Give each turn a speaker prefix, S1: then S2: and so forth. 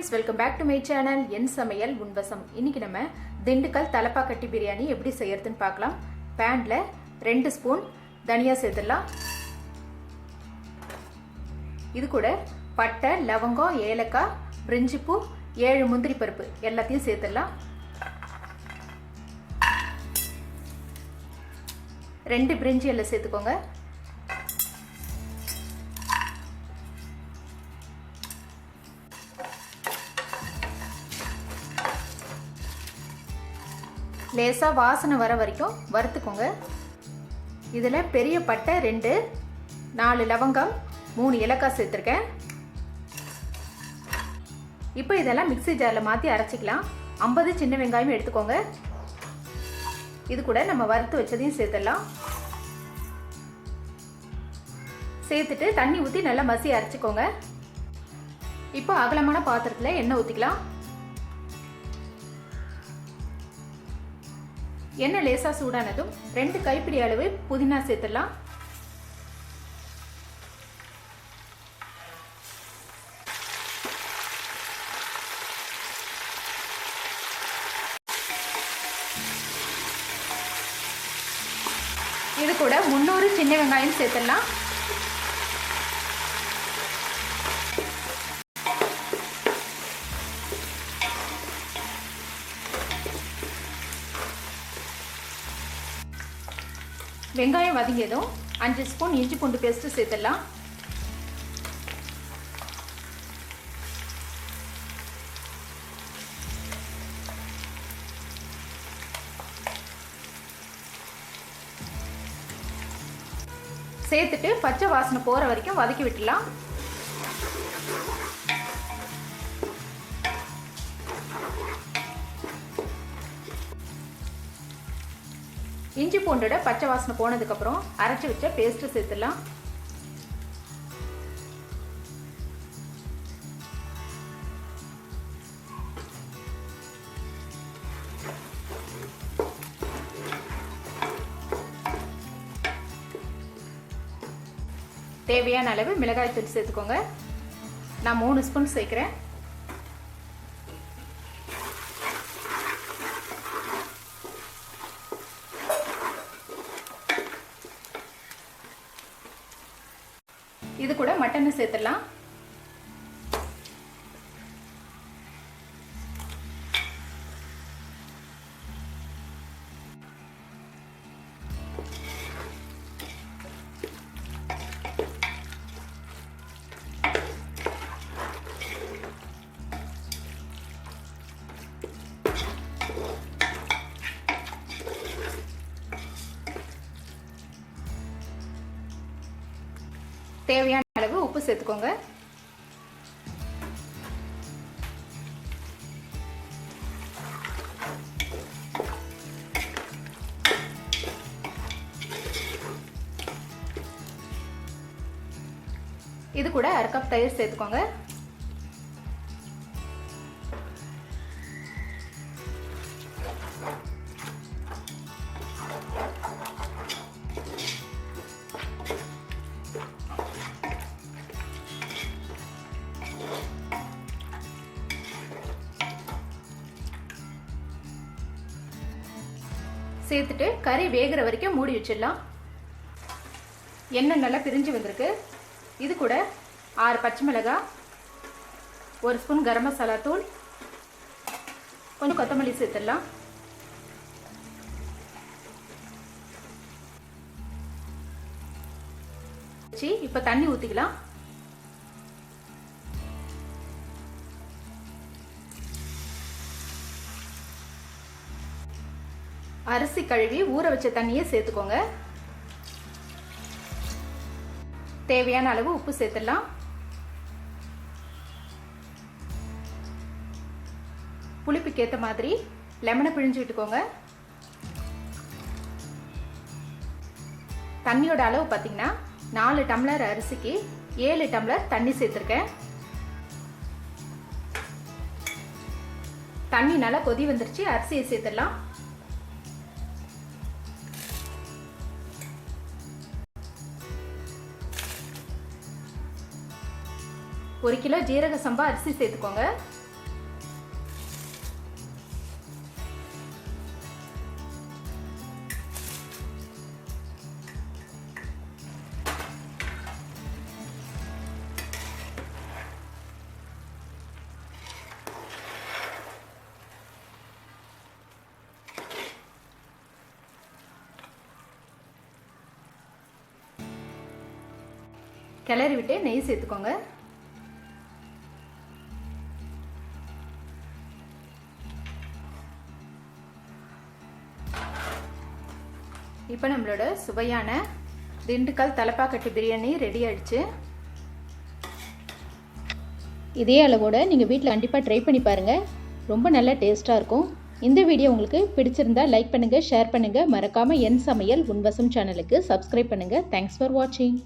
S1: Friends, welcome back to my channel என் சமையல் உன்வசம். இன்னைக்கு நம்ம திண்டுக்கல் தலப்பாக்கட்டி பிரியாணி எப்படி செய்யறதுன்னு பார்க்கலாம். பேன்ல 2 ஸ்பூன் தனியா சேர்த்துடலாம். இது கூட பட்டை, லவங்கம், ஏலக்காய், பிரிஞ்சி பூ, 7 முந்திரி பருப்பு எல்லாத்தையும் சேர்த்துடலாம். 2 பிரிஞ்சி எல்லாம் சேர்த்துக்கோங்க. லேசாக வாசனை வர வரைக்கும் வறுத்துக்கோங்க. இதில் பெரிய பட்டை 2, 4 லவங்கம், 3 ஏலக்காய் சேர்த்துருக்கேன். இப்போ இதெல்லாம் மிக்ஸி ஜாரில் மாற்றி அரைச்சிக்கலாம். 50 சின்ன வெங்காயம் எடுத்துக்கோங்க. இது கூட நம்ம வறுத்து வச்சதையும் சேர்த்துடலாம். சேர்த்துட்டு தண்ணி ஊற்றி நல்லா மசி அரைச்சிக்கோங்க. இப்போ அகலமான பாத்திரத்தில் எண்ணெய் ஊற்றிக்கலாம். எண்ணெய் லேசாக சூடானதும் 2 கைப்பிடி அளவு புதினா சேர்த்துடலாம். இது கூட 300 சின்ன வெங்காயம் சேர்த்துடலாம். வெங்காயம் வதங்கியதும் 5 ஸ்பூன் இஞ்சி பூண்டு பேஸ்ட் சேர்த்துடலாம். சேர்த்துட்டு பச்சை வாசனை போற வரைக்கும் வதக்கி விட்டுலாம். இஞ்சி பூண்டோட பச்சை வாசனை போனதுக்கப்புறம் அரைச்சி வச்ச பேஸ்ட்டு சேர்த்துடலாம். தேவையான அளவு மிளகாய் தூள் சேர்த்துக்கோங்க. நான் 3 ஸ்பூன் சேர்க்குறேன். இது கூட மட்டன் சேர்த்துடலாம். தேவையான அளவு உப்பு சேர்த்துக்கோங்க. இது கூட 1/2 கப் தயிர் சேர்த்துக்கோங்க. சேர்த்துட்டு கறி வேகிற வரைக்கும் மூடி வச்சிடலாம். எண்ணெய் நல்லா பிரிஞ்சு வந்திருக்கு. இது கூட 6 பச்சை மிளகாய், 1 ஸ்பூன் கரம் மசாலா தூள், கொஞ்சம் கொத்தமல்லி சேர்த்துடலாம். இப்போ தண்ணி ஊற்றிக்கலாம். அரிசி கழுவி ஊற வச்ச தண்ணியை சேர்த்துக்கோங்க. தேவையான அளவு உப்பு சேர்த்துடலாம். புளிப்புக்கு ஏற்ற மாதிரி லெமனை பிழிஞ்சு விட்டுக்கோங்க. தண்ணியோட அளவு பார்த்தீங்கன்னா 4 டம்ளர் அரிசிக்கு 7 டம்ளர் தண்ணி சேர்த்துருக்கேன். தண்ணி நல்லா கொதி வந்துருச்சு. அரிசியை சேர்த்துடலாம். 1 கிலோ ஜீரக சம்பா அரிசி சேர்த்துக்கோங்க. கிளறி விட்டு நெய் சேர்த்துக்கோங்க. இப்போ நம்மளோட சுவையான திண்டுக்கல் தலப்பாக்கட்டு பிரியாணி ரெடி ஆயிடுச்சு. இதே அளவோட நீங்கள் வீட்டில் கண்டிப்பாக ட்ரை பண்ணி பாருங்கள். ரொம்ப நல்ல டேஸ்ட்டாக இருக்கும். இந்த வீடியோ உங்களுக்கு பிடிச்சிருந்தா லைக் பண்ணுங்கள், ஷேர் பண்ணுங்கள். மறக்காமல் என் சமையல் உன்வசம் சேனலுக்கு சப்ஸ்கிரைப் பண்ணுங்கள். தேங்க்ஸ் ஃபார் வாட்சிங்.